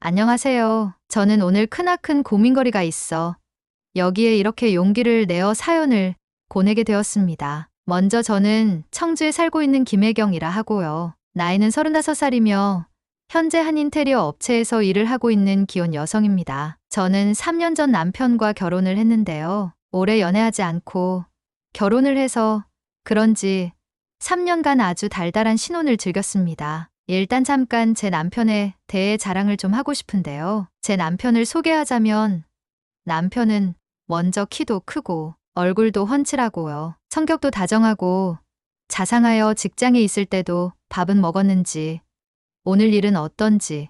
안녕하세요. 저는 오늘 크나큰 고민거리가 있어 여기에 이렇게 용기를 내어 사연을 보내게 되었습니다. 먼저 저는 청주에 살고 있는 김혜경이라 하고요. 나이는 35살이며 현재 한 인테리어 업체에서 일을 하고 있는 기혼 여성입니다. 저는 3년 전 남편과 결혼을 했는데요. 오래 연애하지 않고 결혼을 해서 그런지 3년간 아주 달달한 신혼을 즐겼습니다. 일단 잠깐 제 남편에 대해 자랑을 좀 하고 싶은데요. 제 남편을 소개하자면 남편은 먼저 키도 크고 얼굴도 훤칠하고요. 성격도 다정하고 자상하여 직장에 있을 때도 밥은 먹었는지 오늘 일은 어떤지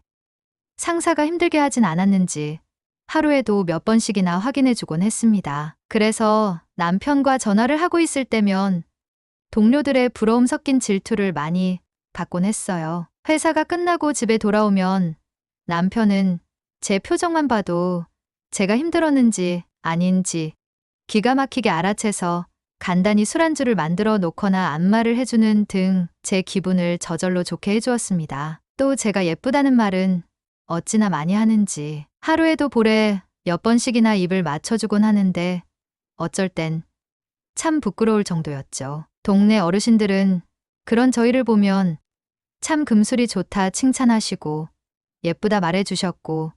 상사가 힘들게 하진 않았는지 하루에도 몇 번씩이나 확인해주곤 했습니다. 그래서 남편과 전화를 하고 있을 때면 동료들의 부러움 섞인 질투를 많이 받곤 했어요. 회사가 끝나고 집에 돌아오면 남편은 제 표정만 봐도 제가 힘들었는지 아닌지 기가 막히게 알아채서 간단히 술안주를 만들어 놓거나 안마를 해주는 등 제 기분을 저절로 좋게 해주었습니다. 또 제가 예쁘다는 말은 어찌나 많이 하는지 하루에도 볼에 몇 번씩이나 입을 맞춰주곤 하는데 어쩔 땐 참 부끄러울 정도였죠. 동네 어르신들은 그런 저희를 보면 참 금술이 좋다 칭찬하시고 예쁘다 말해주셨고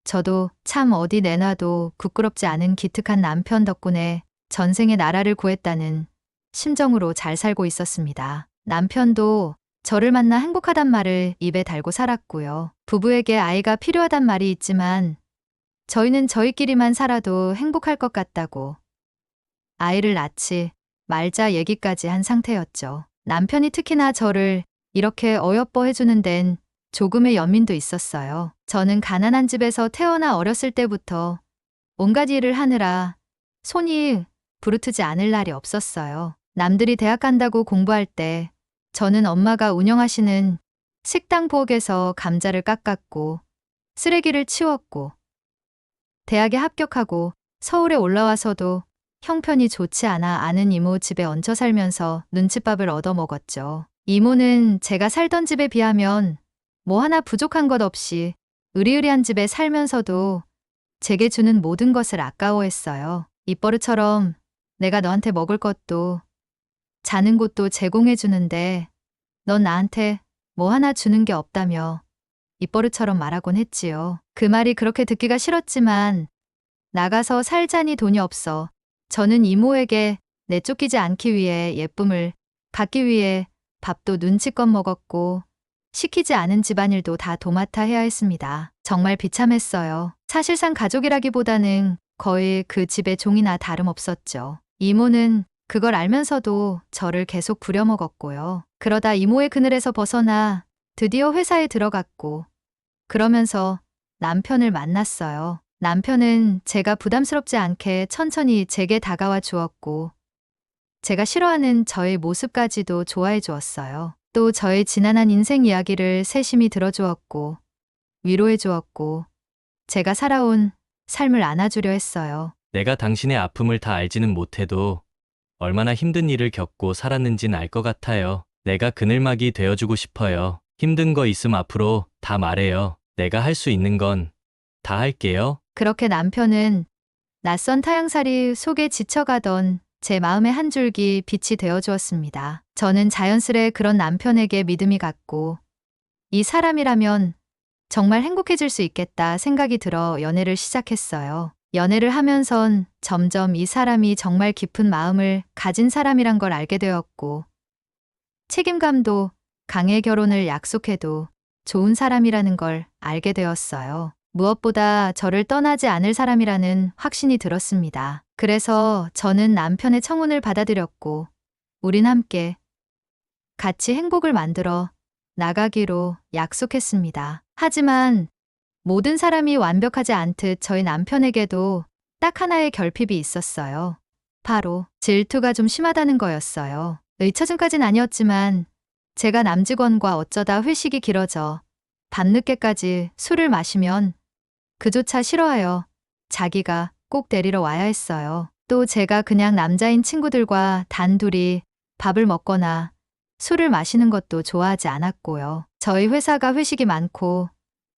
저도 참 어디 내놔도 부끄럽지 않은 기특한 남편 덕분에 전생에 나라를 구했다는 심정으로 잘 살고 있었습니다. 남편도 저를 만나 행복하단 말을 입에 달고 살았고요. 부부에게 아이가 필요하단 말이 있지만 저희는 저희끼리만 살아도 행복할 것 같다고 아이를 낳지 말자 얘기까지 한 상태였죠. 남편이 특히나 저를 이렇게 어여뻐 해주는 데는 조금의 연민도 있었어요. 저는 가난한 집에서 태어나 어렸을 때부터 온갖 일을 하느라 손이 부르트지 않을 날이 없었어요. 남들이 대학 간다고 공부할 때 저는 엄마가 운영하시는 식당 부엌에서 감자를 깎았고 쓰레기를 치웠고 대학에 합격하고 서울에 올라와서도 형편이 좋지 않아 아는 이모 집에 얹혀 살면서 눈칫밥을 얻어먹었죠. 이모는 제가 살던 집에 비하면 뭐 하나 부족한 것 없이 으리으리한 집에 살면서도 제게 주는 모든 것을 아까워했어요. 입버릇처럼 내가 너한테 먹을 것도 자는 곳도 제공해 주는데 넌 나한테 뭐 하나 주는 게 없다며 입버릇처럼 말하곤 했지요. 그 말이 그렇게 듣기가 싫었지만 나가서 살자니 돈이 없어 저는 이모에게 내쫓기지 않기 위해 예쁨을 받기 위해 밥도 눈치껏 먹었고 시키지 않은 집안일도 다 도맡아 해야 했습니다. 정말 비참했어요. 사실상 가족이라기보다는 거의 그 집의 종이나 다름없었죠. 이모는 그걸 알면서도 저를 계속 부려먹었고요. 그러다 이모의 그늘에서 벗어나 드디어 회사에 들어갔고 그러면서 남편을 만났어요. 남편은 제가 부담스럽지 않게 천천히 제게 다가와 주었고 제가 싫어하는 저의 모습까지도 좋아해 주었어요. 또 저의 지난한 인생 이야기를 세심히 들어주었고 위로해 주었고 제가 살아온 삶을 안아주려 했어요. 내가 당신의 아픔을 다 알지는 못해도 얼마나 힘든 일을 겪고 살았는진 알 것 같아요. 내가 그늘막이 되어주고 싶어요. 힘든 거 있음 앞으로 다 말해요. 내가 할 수 있는 건 다 할게요. 그렇게 남편은 낯선 타향살이 속에 지쳐가던 제 마음의 한 줄기 빛이 되어주었습니다. 저는 자연스레 그런 남편에게 믿음이 갔고 이 사람이라면 정말 행복해질 수 있겠다 생각이 들어 연애를 시작했어요. 연애를 하면선 점점 이 사람이 정말 깊은 마음을 가진 사람이란 걸 알게 되었고 책임감도 강해 결혼을 약속해도 좋은 사람이라는 걸 알게 되었어요. 무엇보다 저를 떠나지 않을 사람이라는 확신이 들었습니다. 그래서 저는 남편의 청혼을 받아들였고 우린 함께 같이 행복을 만들어 나가기로 약속했습니다. 하지만 모든 사람이 완벽하지 않듯 저희 남편에게도 딱 하나의 결핍이 있었어요. 바로 질투가 좀 심하다는 거였어요. 의처증까진 아니었지만 제가 남직원과 어쩌다 회식이 길어져 밤늦게까지 술을 마시면 그조차 싫어하여 자기가 꼭 데리러 와야 했어요. 또 제가 그냥 남자인 친구들과 단둘이 밥을 먹거나 술을 마시는 것도 좋아하지 않았고요. 저희 회사가 회식이 많고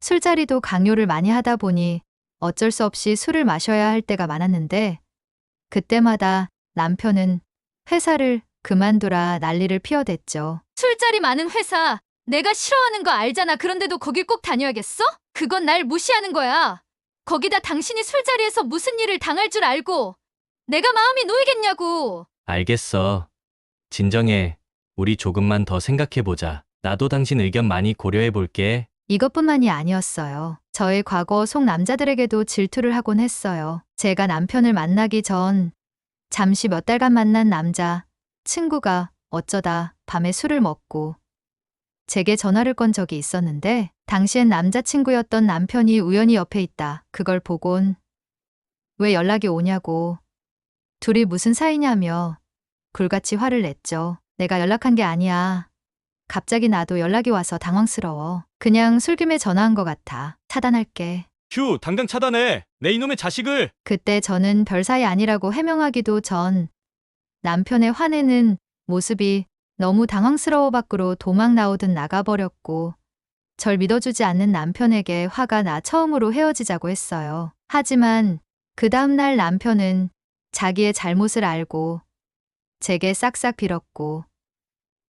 술자리도 강요를 많이 하다 보니 어쩔 수 없이 술을 마셔야 할 때가 많았는데 그때마다 남편은 회사를 그만두라 난리를 피워댔죠. 술자리 많은 회사 내가 싫어하는 거 알잖아. 그런데도 거길 꼭 다녀야겠어? 그건 날 무시하는 거야. 거기다 당신이 술자리에서 무슨 일을 당할 줄 알고 내가 마음이 놓이겠냐고. 알겠어. 진정해. 우리 조금만 더 생각해보자. 나도 당신 의견 많이 고려해볼게. 이것뿐만이 아니었어요. 저의 과거 속 남자들에게도 질투를 하곤 했어요. 제가 남편을 만나기 전 잠시 몇 달간 만난 남자 친구가 어쩌다 밤에 술을 먹고 제게 전화를 건 적이 있었는데 당시엔 남자친구였던 남편이 우연히 옆에 있다. 그걸 보곤 왜 연락이 오냐고 둘이 무슨 사이냐며 불같이 화를 냈죠. 내가 연락한 게 아니야. 갑자기 나도 연락이 와서 당황스러워. 그냥 술김에 전화한 것 같아. 차단할게. 휴, 당장 차단해. 내 이놈의 자식을. 그때 저는 별사이 아니라고 해명하기도 전 남편의 화내는 모습이 너무 당황스러워 밖으로 도망 나오듯 나가버렸고 절 믿어주지 않는 남편에게 화가 나 처음으로 헤어지자고 했어요. 하지만 그 다음날 남편은 자기의 잘못을 알고 제게 싹싹 빌었고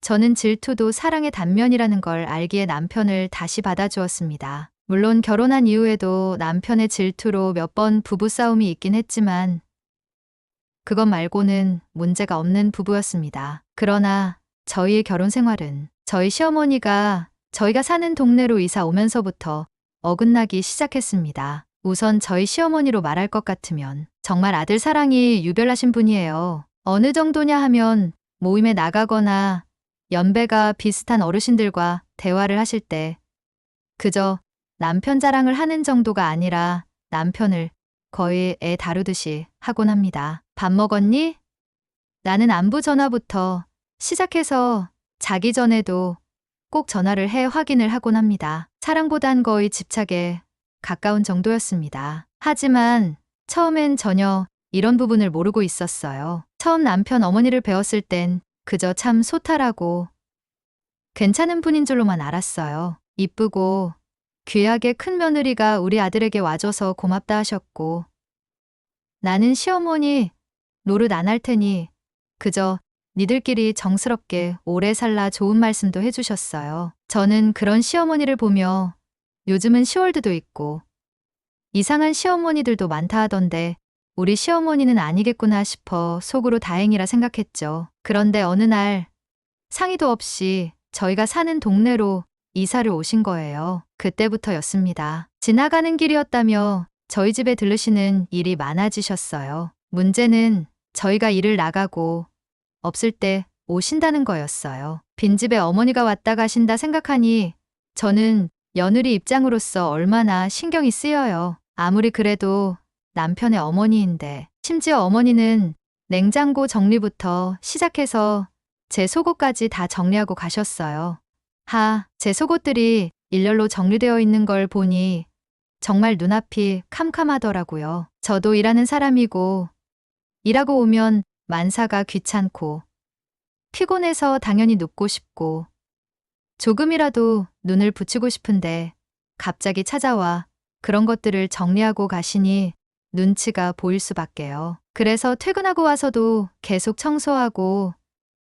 저는 질투도 사랑의 단면이라는 걸 알기에 남편을 다시 받아주었습니다. 물론 결혼한 이후에도 남편의 질투로 몇 번 부부싸움이 있긴 했지만 그것 말고는 문제가 없는 부부였습니다. 그러나 저희의 결혼 생활은 저희 시어머니가 저희가 사는 동네로 이사 오면서부터 어긋나기 시작했습니다. 우선 저희 시어머니로 말할 것 같으면 정말 아들 사랑이 유별나신 분이에요. 어느 정도냐 하면 모임에 나가거나 연배가 비슷한 어르신들과 대화를 하실 때 그저 남편 자랑을 하는 정도가 아니라 남편을 거의 애 다루듯이 하곤 합니다. 밥 먹었니? 나는 안부 전화부터 시작해서 자기 전에도 꼭 전화를 해 확인을 하곤 합니다. 사랑보단 거의 집착에 가까운 정도였습니다. 하지만 처음엔 전혀 이런 부분을 모르고 있었어요. 처음 남편 어머니를 배웠을 땐 그저 참 소탈하고 괜찮은 분인 줄로만 알았어요. 이쁘고 귀하게 큰 며느리가 우리 아들에게 와줘서 고맙다 하셨고 나는 시어머니 노릇 안 할 테니 그저 니들끼리 정스럽게 오래 살라 좋은 말씀도 해주셨어요. 저는 그런 시어머니를 보며 요즘은 시월드도 있고 이상한 시어머니들도 많다 하던데 우리 시어머니는 아니겠구나 싶어 속으로 다행이라 생각했죠. 그런데 어느 날 상의도 없이 저희가 사는 동네로 이사를 오신 거예요. 그때부터였습니다. 지나가는 길이었다며 저희 집에 들르시는 일이 많아지셨어요. 문제는 저희가 일을 나가고 없을 때 오신다는 거였어요. 빈집에 어머니가 왔다 가신다 생각하니 저는 며느리 입장으로서 얼마나 신경이 쓰여요. 아무리 그래도 남편의 어머니인데 심지어 어머니는 냉장고 정리부터 시작해서 제 속옷까지 다 정리하고 가셨어요. 제 속옷들이 일렬로 정리되어 있는 걸 보니 정말 눈앞이 캄캄하더라고요. 저도 일하는 사람이고 일하고 오면 만사가 귀찮고 피곤해서 당연히 눕고 싶고 조금이라도 눈을 붙이고 싶은데 갑자기 찾아와 그런 것들을 정리하고 가시니 눈치가 보일 수밖에요. 그래서 퇴근하고 와서도 계속 청소하고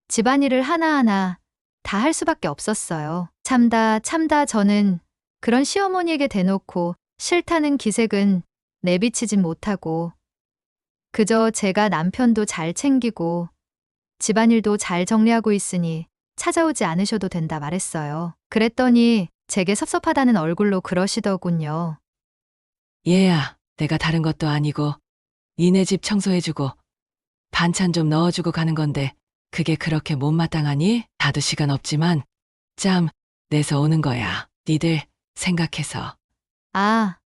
집안일을 하나하나 다 할 수밖에 없었어요. 참다 저는 그런 시어머니에게 대놓고 싫다는 기색은 내비치진 못하고 그저 제가 남편도 잘 챙기고 집안일도 잘 정리하고 있으니 찾아오지 않으셔도 된다 말했어요. 그랬더니 제게 섭섭하다는 얼굴로 그러시더군요. 얘야, 내가 다른 것도 아니고 니네 집 청소해주고 반찬 좀 넣어주고 가는 건데 그게 그렇게 못마땅하니? 다도 시간 없지만 짬 내서 오는 거야. 니들 생각해서.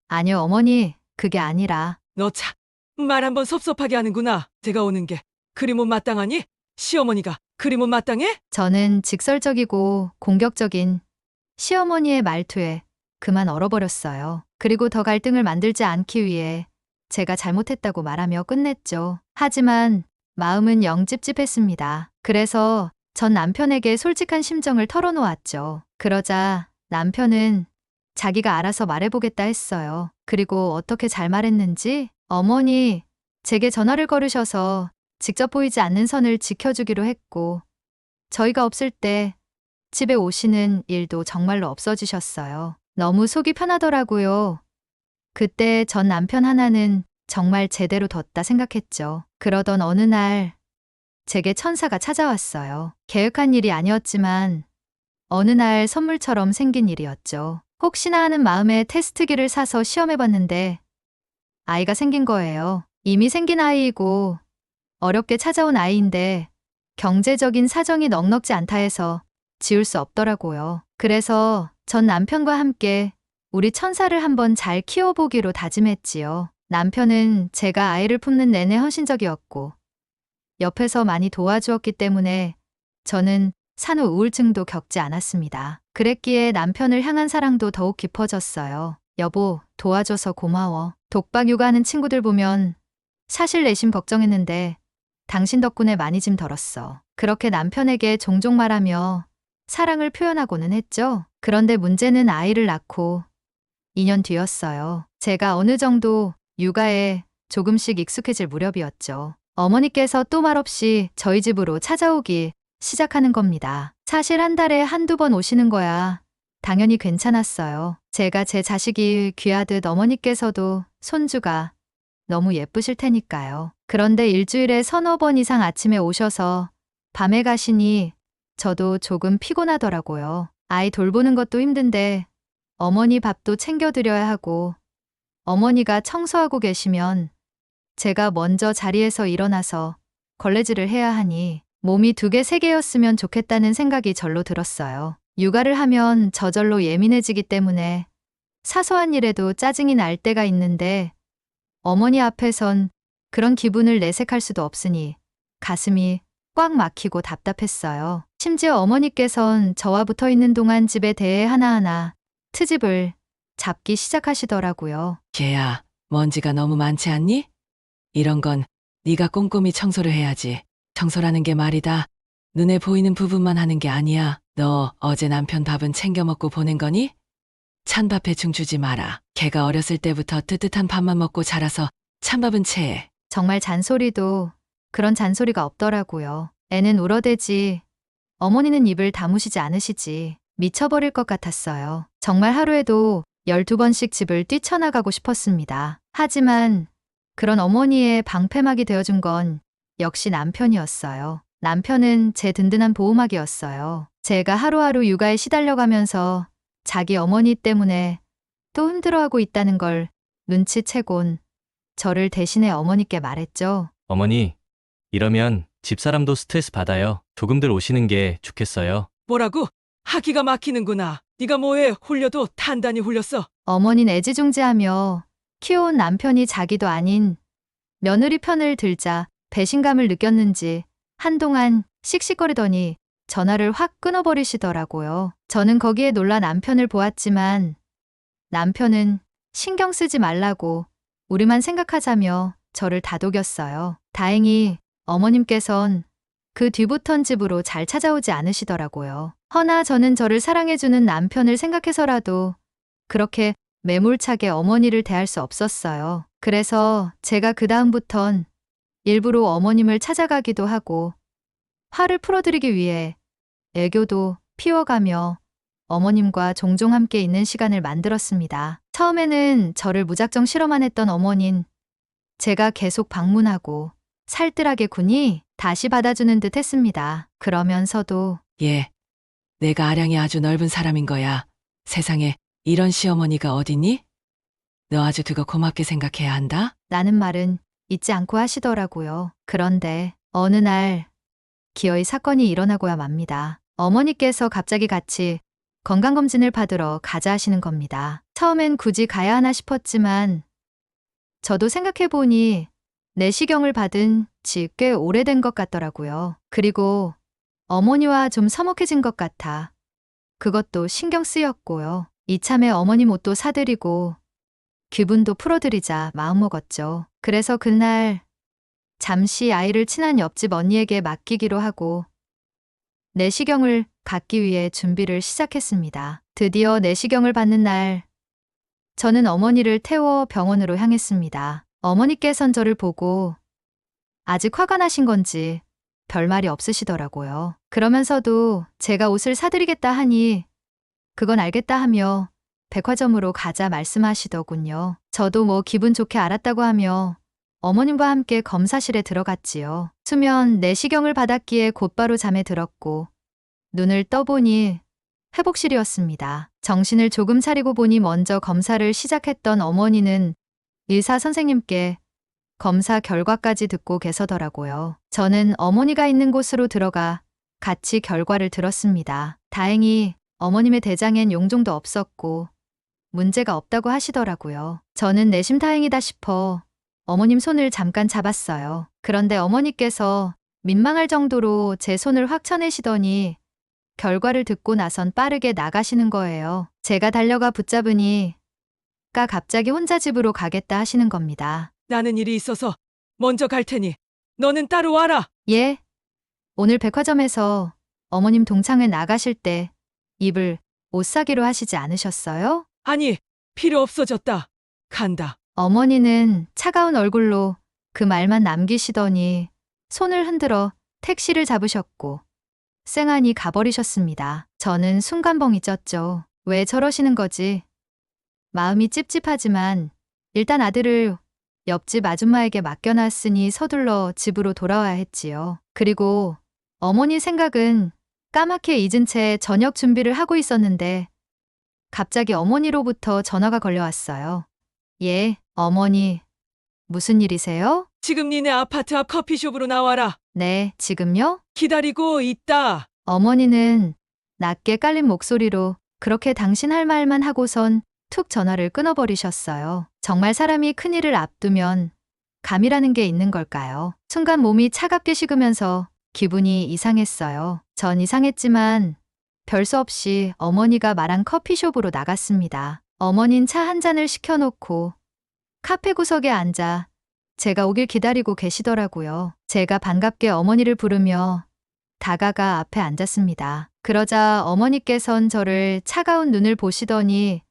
아니요 어머니 그게 아니라 너 참 말 한번 섭섭하게 하는구나. 제가 오는 게 그리 못마땅하니? 시어머니가 그리 못마땅해? 저는 직설적이고 공격적인 시어머니의 말투에 그만 얼어버렸어요. 그리고 더 갈등을 만들지 않기 위해 제가 잘못했다고 말하며 끝냈죠. 하지만 마음은 영 찝찝했습니다. 그래서 전 남편에게 솔직한 심정을 털어놓았죠. 그러자 남편은 자기가 알아서 말해보겠다 했어요. 그리고 어떻게 잘 말했는지 어머니 제게 전화를 걸으셔서 직접 보이지 않는 선을 지켜주기로 했고 저희가 없을 때 집에 오시는 일도 정말로 없어지셨어요. 너무 속이 편하더라고요. 그때 전 남편 하나는 정말 제대로 뒀다 생각했죠. 그러던 어느 날 제게 천사가 찾아왔어요. 계획한 일이 아니었지만 어느 날 선물처럼 생긴 일이었죠. 혹시나 하는 마음에 테스트기를 사서 시험해봤는데 아이가 생긴 거예요. 이미 생긴 아이이고 어렵게 찾아온 아이인데 경제적인 사정이 넉넉지 않다 해서 지울 수 없더라고요. 그래서 전 남편과 함께 우리 천사를 한번 잘 키워보기로 다짐했지요. 남편은 제가 아이를 품는 내내 헌신적이었고 옆에서 많이 도와주었기 때문에 저는 산후 우울증도 겪지 않았습니다. 그랬기에 남편을 향한 사랑도 더욱 깊어졌어요. 여보, 도와줘서 고마워. 독박 육아하는 친구들 보면 사실 내심 걱정했는데 당신 덕분에 많이 짐 덜었어. 그렇게 남편에게 종종 말하며 사랑을 표현하고는 했죠. 그런데 문제는 아이를 낳고 2년 뒤였어요. 제가 어느 정도 육아에 조금씩 익숙해질 무렵이었죠. 어머니께서 또 말없이 저희 집으로 찾아오기 시작하는 겁니다. 사실 한 달에 한두 번 오시는 거야 당연히 괜찮았어요. 제가 제 자식이 귀하듯 어머니께서도 손주가 너무 예쁘실 테니까요. 그런데 일주일에 서너 번 이상 아침에 오셔서 밤에 가시니 저도 조금 피곤하더라고요. 아이 돌보는 것도 힘든데 어머니 밥도 챙겨드려야 하고 어머니가 청소하고 계시면 제가 먼저 자리에서 일어나서 걸레질을 해야 하니 몸이 2개, 3개였으면 좋겠다는 생각이 절로 들었어요. 육아를 하면 저절로 예민해지기 때문에 사소한 일에도 짜증이 날 때가 있는데 어머니 앞에선 그런 기분을 내색할 수도 없으니 가슴이 꽉 막히고 답답했어요. 심지어 어머니께선 저와 붙어 있는 동안 집에 대해 하나하나 트집을 잡기 시작하시더라고요. 걔야, 먼지가 너무 많지 않니? 이런 건 네가 꼼꼼히 청소를 해야지. 청소라는 게 말이다. 눈에 보이는 부분만 하는 게 아니야. 너 어제 남편 밥은 챙겨 먹고 보낸 거니? 찬밥에 중 주지 마라. 걔가 어렸을 때부터 뜨뜻한 밥만 먹고 자라서 찬밥은 체해. 정말 잔소리도 그런 잔소리가 없더라고요. 애는 울어대지 어머니는 입을 다무시지 않으시지. 미쳐버릴 것 같았어요. 정말 하루에도 12번씩 집을 뛰쳐나가고 싶었습니다. 하지만 그런 어머니의 방패막이 되어준 건 역시 남편이었어요. 남편은 제 든든한 보호막이었어요. 제가 하루하루 육아에 시달려가면서 자기 어머니 때문에 또 힘들어하고 있다는 걸 눈치채곤 저를 대신해 어머니께 말했죠. 어머니, 이러면 집사람도 스트레스 받아요. 조금들 오시는 게 좋겠어요. 뭐라고? 하기가 막히는구나. 네가 뭐해? 홀려도 단단히 홀렸어. 어머니는 애지중지하며 키워온 남편이 자기도 아닌 며느리 편을 들자 배신감을 느꼈는지 한동안 씩씩거리더니 전화를 확 끊어버리시더라고요. 저는 거기에 놀라 남편을 보았지만 남편은 신경 쓰지 말라고 우리만 생각하자며 저를 다독였어요. 다행히 어머님께선 그 뒤부턴 집으로 잘 찾아오지 않으시더라고요. 허나 저는 저를 사랑해주는 남편을 생각해서라도 그렇게 매몰차게 어머니를 대할 수 없었어요. 그래서 제가 그다음부턴 일부러 어머님을 찾아가기도 하고 화를 풀어드리기 위해 애교도 피워가며 어머님과 종종 함께 있는 시간을 만들었습니다. 처음에는 저를 무작정 싫어만 했던 어머닌 제가 계속 방문하고 살뜰하게 군이 다시 받아주는 듯 했습니다. 그러면서도 예, 내가 아량이 아주 넓은 사람인 거야. 세상에 이런 시어머니가 어디니? 너 아주 그거 고맙게 생각해야 한다. 라는 말은 잊지 않고 하시더라고요. 그런데 어느 날 기어이 사건이 일어나고야 맙니다. 어머니께서 갑자기 같이 건강검진을 받으러 가자 하시는 겁니다. 처음엔 굳이 가야 하나 싶었지만 저도 생각해보니 내시경을 받은 지 꽤 오래된 것 같더라고요. 그리고 어머니와 좀 서먹해진 것 같아 그것도 신경 쓰였고요. 이참에 어머님 옷도 사드리고 기분도 풀어드리자 마음먹었죠. 그래서 그날 잠시 아이를 친한 옆집 언니에게 맡기기로 하고 내시경을 갖기 위해 준비를 시작했습니다. 드디어 내시경을 받는 날, 저는 어머니를 태워 병원으로 향했습니다. 어머니께선 저를 보고 아직 화가 나신 건지 별말이 없으시더라고요. 그러면서도 제가 옷을 사드리겠다 하니 그건 알겠다 하며 백화점으로 가자 말씀하시더군요. 저도 뭐 기분 좋게 알았다고 하며 어머님과 함께 검사실에 들어갔지요. 수면 내시경을 받았기에 곧바로 잠에 들었고 눈을 떠보니 회복실이었습니다. 정신을 조금 차리고 보니 먼저 검사를 시작했던 어머니는 의사 선생님께 검사 결과까지 듣고 계서더라고요. 저는 어머니가 있는 곳으로 들어가 같이 결과를 들었습니다. 다행히 어머님의 대장엔 용종도 없었고 문제가 없다고 하시더라고요. 저는 내심 다행이다 싶어 어머님 손을 잠깐 잡았어요. 그런데 어머니께서 민망할 정도로 제 손을 확 쳐내시더니 결과를 듣고 나선 빠르게 나가시는 거예요. 제가 달려가 붙잡으니 갑자기 혼자 집으로 가겠다 하시는 겁니다. 나는 일이 있어서 먼저 갈 테니 너는 따로 와라. 예? 오늘 백화점에서 어머님 동창회 나가실 때 입을 옷 사기로 하시지 않으셨어요? 아니, 필요 없어졌다. 간다. 어머니는 차가운 얼굴로 그 말만 남기시더니 손을 흔들어 택시를 잡으셨고 쌩하니 가버리셨습니다. 저는 순간 벙이 쪘죠. 왜 저러시는 거지? 마음이 찝찝하지만 일단 아들을 옆집 아줌마에게 맡겨놨으니 서둘러 집으로 돌아와야 했지요. 그리고 어머니 생각은 까맣게 잊은 채 저녁 준비를 하고 있었는데 갑자기 어머니로부터 전화가 걸려왔어요. 예, 어머니. 무슨 일이세요? 지금 니네 아파트 앞 커피숍으로 나와라. 네, 지금요? 기다리고 있다. 어머니는 낮게 깔린 목소리로 그렇게 당신 할 말만 하고선 툭 전화를 끊어버리셨어요. 정말 사람이 큰일을 앞두면 감이라는 게 있는 걸까요? 순간 몸이 차갑게 식으면서 기분이 이상했어요. 전 이상했지만 별 수 없이 어머니가 말한 커피숍으로 나갔습니다. 어머닌 차 한 잔을 시켜놓고 카페 구석에 앉아 제가 오길 기다리고 계시더라고요. 제가 반갑게 어머니를 부르며 다가가 앞에 앉았습니다. 그러자 어머니께선 저를 차가운 눈을 보시더니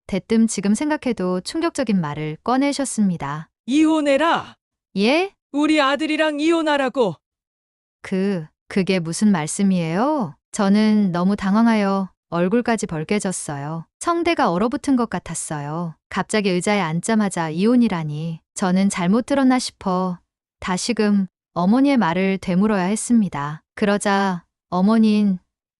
대뜸 지금 생각해도 충격적인 말을 꺼내셨습니다. 이혼해라. 예? 우리 아들이랑 이혼하라고. 그게 무슨 말씀이에요? 저는 너무 당황하여 얼굴까지 벌개졌어요. 성대가 얼어붙은 것 같았어요. 갑자기 의자에 앉자마자 이혼이라니. 저는 잘못 들었나 싶어 다시금 어머니의 말을 되물어야 했습니다. 그러자 어머닌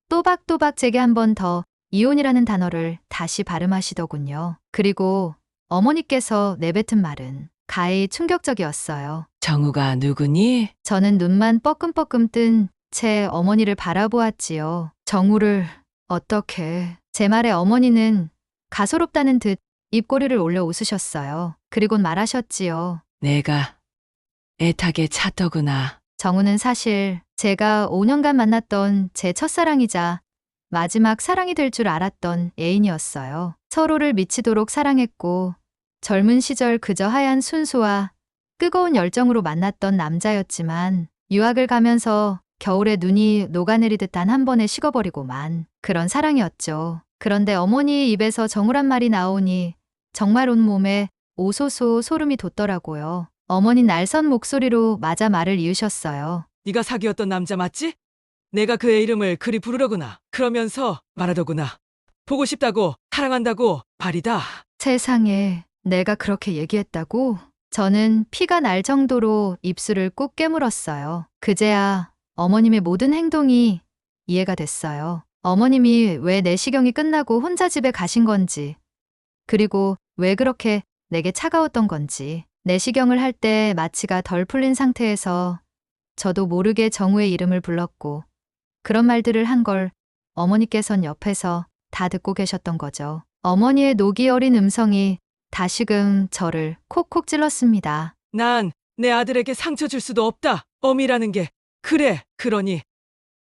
또박또박 제게 한 번 더 이혼이라는 단어를 다시 발음하시더군요. 그리고 어머니께서 내뱉은 말은 가히 충격적이었어요. 정우가 누구니? 저는 눈만 뻐끔뻐끔 뜬 채 어머니를 바라보았지요. 정우를 어떻게? 제 말에 어머니는 가소롭다는 듯 입꼬리를 올려 웃으셨어요. 그리곤 말하셨지요. 내가 애타게 찾더구나. 정우는 사실 제가 5년간 만났던 제 첫사랑이자 마지막 사랑이 될 줄 알았던 애인이었어요. 서로를 미치도록 사랑했고 젊은 시절 그저 하얀 순수와 뜨거운 열정으로 만났던 남자였지만 유학을 가면서 겨울에 눈이 녹아내리듯 단 한 번에 식어버리고만 그런 사랑이었죠. 그런데 어머니 입에서 정우란 말이 나오니 정말 온몸에 오소소 소름이 돋더라고요. 어머니 날선 목소리로 맞아 말을 이으셨어요. 네가 사귀었던 남자 맞지? 내가 그의 이름을 그리 부르더구나. 그러면서 말하더구나. 보고 싶다고, 사랑한다고, 발이다. 세상에 내가 그렇게 얘기했다고? 저는 피가 날 정도로 입술을 꾹 깨물었어요. 그제야 어머님의 모든 행동이 이해가 됐어요. 어머님이 왜 내시경이 끝나고 혼자 집에 가신 건지, 그리고 왜 그렇게 내게 차가웠던 건지, 내시경을 할 때 마취가 덜 풀린 상태에서 저도 모르게 정우의 이름을 불렀고 그런 말들을 한 걸 어머니께선 옆에서 다 듣고 계셨던 거죠. 어머니의 녹이 어린 음성이 다시금 저를 콕콕 찔렀습니다. 난 내 아들에게 상처 줄 수도 없다. 엄이라는 게. 그래. 그러니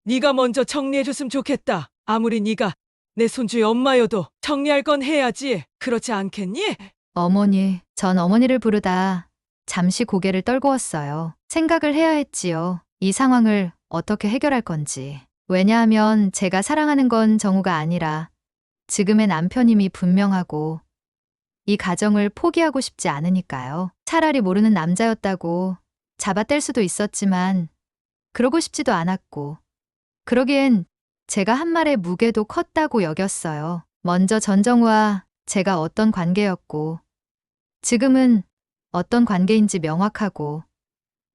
네가 먼저 정리해줬으면 좋겠다. 아무리 네가 내 손주의 엄마여도 정리할 건 해야지. 그렇지 않겠니? 어머니, 전 어머니를 부르다 잠시 고개를 떨구었어요. 생각을 해야 했지요. 이 상황을 어떻게 해결할 건지. 왜냐하면 제가 사랑하는 건 정우가 아니라 지금의 남편임이 분명하고 이 가정을 포기하고 싶지 않으니까요. 차라리 모르는 남자였다고 잡아뗄 수도 있었지만 그러고 싶지도 않았고 그러기엔 제가 한 말의 무게도 컸다고 여겼어요. 먼저 전정우와 제가 어떤 관계였고 지금은 어떤 관계인지 명확하고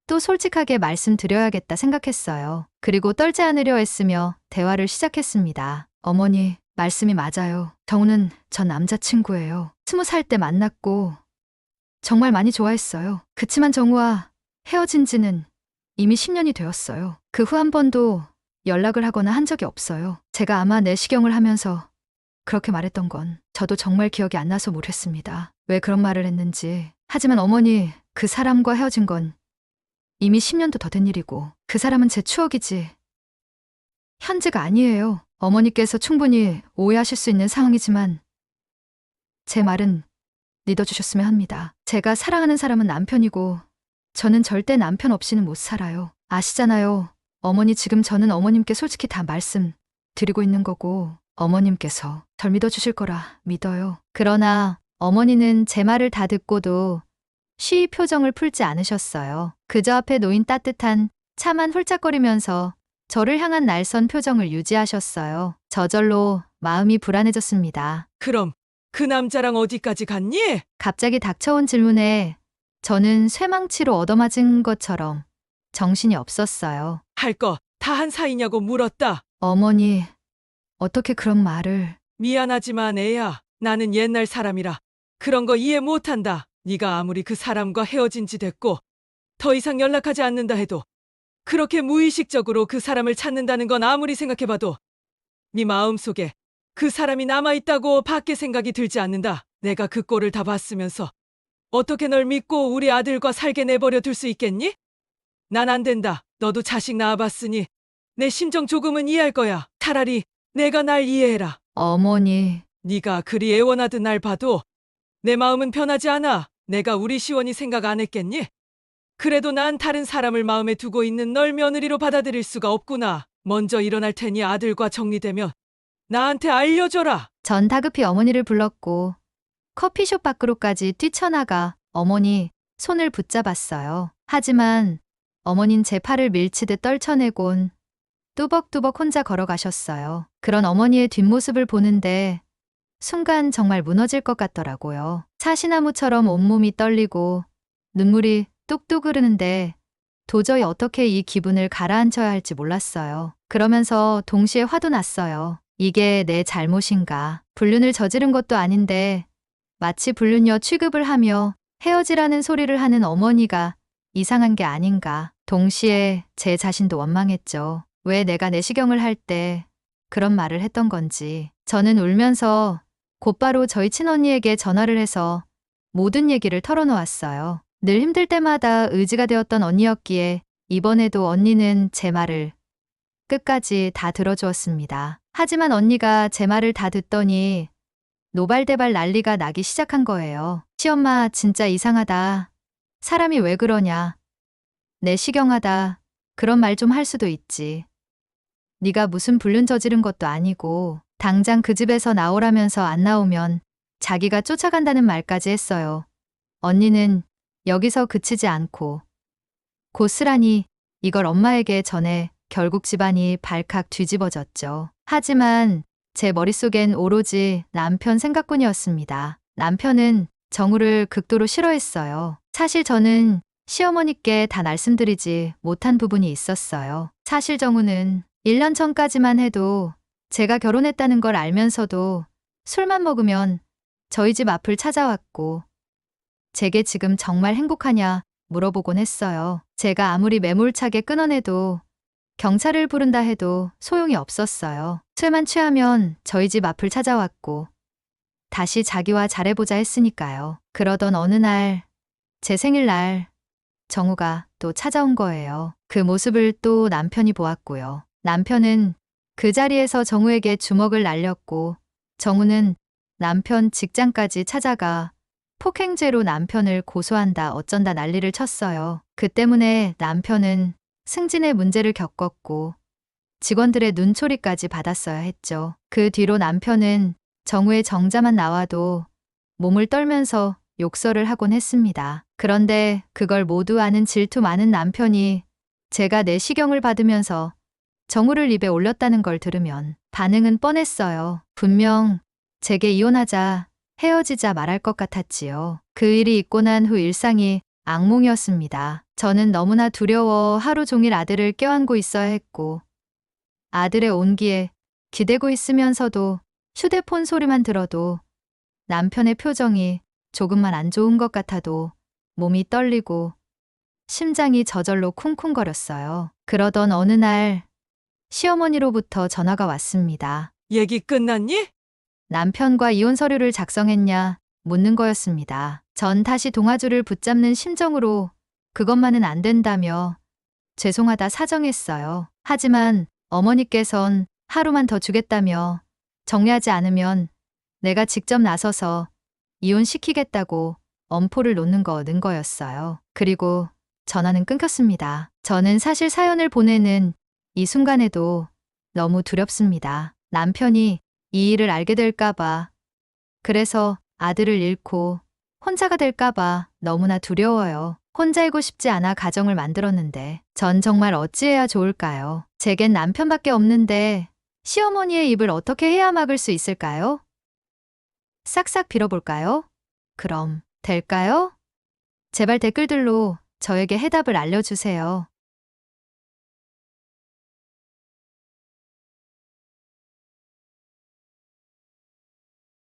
또 솔직하게 말씀드려야겠다 생각했어요. 그리고 떨지 않으려 했으며 대화를 시작했습니다. 어머니, 말씀이 맞아요. 정우는 전 남자친구예요. 20살 때 만났고 정말 많이 좋아했어요. 그치만 정우와 헤어진 지는 이미 10년이 되었어요. 그 후 한 번도 연락을 하거나 한 적이 없어요. 제가 아마 내시경을 하면서 그렇게 말했던 건 저도 정말 기억이 안 나서 모르겠습니다. 왜 그런 말을 했는지. 하지만 어머니, 그 사람과 헤어진 건 이미 10년도 더 된 일이고 그 사람은 제 추억이지 현재가 아니에요. 어머니께서 충분히 오해하실 수 있는 상황이지만 제 말은 믿어주셨으면 합니다. 제가 사랑하는 사람은 남편이고 저는 절대 남편 없이는 못 살아요. 아시잖아요. 어머니, 지금 저는 어머님께 솔직히 다 말씀드리고 있는 거고 어머님께서 절 믿어주실 거라 믿어요. 그러나 어머니는 제 말을 다 듣고도 쉬이 표정을 풀지 않으셨어요. 그저 앞에 놓인 따뜻한 차만 훌쩍거리면서 저를 향한 날선 표정을 유지하셨어요. 저절로 마음이 불안해졌습니다. 그럼 그 남자랑 어디까지 갔니? 갑자기 닥쳐온 질문에 저는 쇠망치로 얻어맞은 것처럼 정신이 없었어요. 할 거 다 한 사이냐고 물었다. 어머니, 어떻게 그런 말을... 미안하지만 애야, 나는 옛날 사람이라 그런 거 이해 못한다. 네가 아무리 그 사람과 헤어진 지 됐고 더 이상 연락하지 않는다 해도 그렇게 무의식적으로 그 사람을 찾는다는 건 아무리 생각해봐도 네 마음속에 그 사람이 남아있다고 밖에 생각이 들지 않는다. 내가 그 꼴을 다 봤으면서 어떻게 널 믿고 우리 아들과 살게 내버려 둘 수 있겠니? 난 안 된다. 너도 자식 낳아봤으니 내 심정 조금은 이해할 거야. 차라리 내가 날 이해해라. 어머니... 네가 그리 애원하던 날 봐도 내 마음은 변하지 않아. 내가 우리 시원이 생각 안 했겠니? 그래도 난 다른 사람을 마음에 두고 있는 널 며느리로 받아들일 수가 없구나. 먼저 일어날 테니 아들과 정리되면 나한테 알려줘라. 전 다급히 어머니를 불렀고 커피숍 밖으로까지 뛰쳐나가 어머니 손을 붙잡았어요. 하지만 어머닌 제 팔을 밀치듯 떨쳐내곤 뚜벅뚜벅 혼자 걸어가셨어요. 그런 어머니의 뒷모습을 보는데 순간 정말 무너질 것 같더라고요. 사시나무처럼 온몸이 떨리고 눈물이 뚝뚝 흐르는데 도저히 어떻게 이 기분을 가라앉혀야 할지 몰랐어요. 그러면서 동시에 화도 났어요. 이게 내 잘못인가. 불륜을 저지른 것도 아닌데 마치 불륜녀 취급을 하며 헤어지라는 소리를 하는 어머니가 이상한 게 아닌가. 동시에 제 자신도 원망했죠. 왜 내가 내시경을 할 때 그런 말을 했던 건지. 저는 울면서 곧바로 저희 친언니에게 전화를 해서 모든 얘기를 털어놓았어요. 늘 힘들 때마다 의지가 되었던 언니였기에 이번에도 언니는 제 말을 끝까지 다 들어주었습니다. 하지만 언니가 제 말을 다 듣더니 노발대발 난리가 나기 시작한 거예요. 시엄마, 진짜 이상하다. 사람이 왜 그러냐. 내시경하다. 그런 말 좀 할 수도 있지. 네가 무슨 불륜 저지른 것도 아니고 당장 그 집에서 나오라면서 안 나오면 자기가 쫓아간다는 말까지 했어요. 언니는 여기서 그치지 않고 고스란히 이걸 엄마에게 전해 결국 집안이 발칵 뒤집어졌죠. 하지만 제 머릿속엔 오로지 남편 생각뿐이었습니다. 남편은 정우를 극도로 싫어했어요. 사실 저는 시어머니께 다 말씀드리지 못한 부분이 있었어요. 사실 정우는 1년 전까지만 해도 제가 결혼했다는 걸 알면서도 술만 먹으면 저희 집 앞을 찾아왔고 제게 지금 정말 행복하냐 물어보곤 했어요. 제가 아무리 매몰차게 끊어내도 경찰을 부른다 해도 소용이 없었어요. 술만 취하면 저희 집 앞을 찾아왔고 다시 자기와 잘해보자 했으니까요. 그러던 어느 날, 제 생일날 정우가 또 찾아온 거예요. 그 모습을 또 남편이 보았고요. 남편은 그 자리에서 정우에게 주먹을 날렸고 정우는 남편 직장까지 찾아가 폭행죄로 남편을 고소한다 어쩐다 난리를 쳤어요. 그 때문에 남편은 승진의 문제를 겪었고 직원들의 눈초리까지 받았어야 했죠. 그 뒤로 남편은 정우의 정자만 나와도 몸을 떨면서 욕설을 하곤 했습니다. 그런데 그걸 모두 아는 질투 많은 남편이 제가 내시경을 받으면서 정우를 입에 올렸다는 걸 들으면 반응은 뻔했어요. 분명 제게 이혼하자, 헤어지자 말할 것 같았지요. 그 일이 있고 난 후 일상이 악몽이었습니다. 저는 너무나 두려워 하루 종일 아들을 껴안고 있어야 했고, 아들의 온기에 기대고 있으면서도 휴대폰 소리만 들어도 남편의 표정이 조금만 안 좋은 것 같아도 몸이 떨리고 심장이 저절로 쿵쿵거렸어요. 그러던 어느 날 시어머니로부터 전화가 왔습니다. 얘기 끝났니? 남편과 이혼 서류를 작성했냐 묻는 거였습니다. 전 다시 동아줄을 붙잡는 심정으로 그것만은 안 된다며 죄송하다 사정했어요. 하지만 어머니께선 하루만 더 주겠다며 정리하지 않으면 내가 직접 나서서 이혼시키겠다고 엄포를 놓는 거였어요. 그리고 전화는 끊겼습니다. 저는 사실 사연을 보내는 이 순간에도 너무 두렵습니다. 남편이 이 일을 알게 될까봐, 그래서 아들을 잃고 혼자가 될까봐 너무나 두려워요. 혼자이고 싶지 않아 가정을 만들었는데 전 정말 어찌해야 좋을까요? 제겐 남편밖에 없는데 시어머니의 입을 어떻게 해야 막을 수 있을까요? 싹싹 빌어볼까요? 그럼 될까요? 제발 댓글들로 저에게 해답을 알려주세요.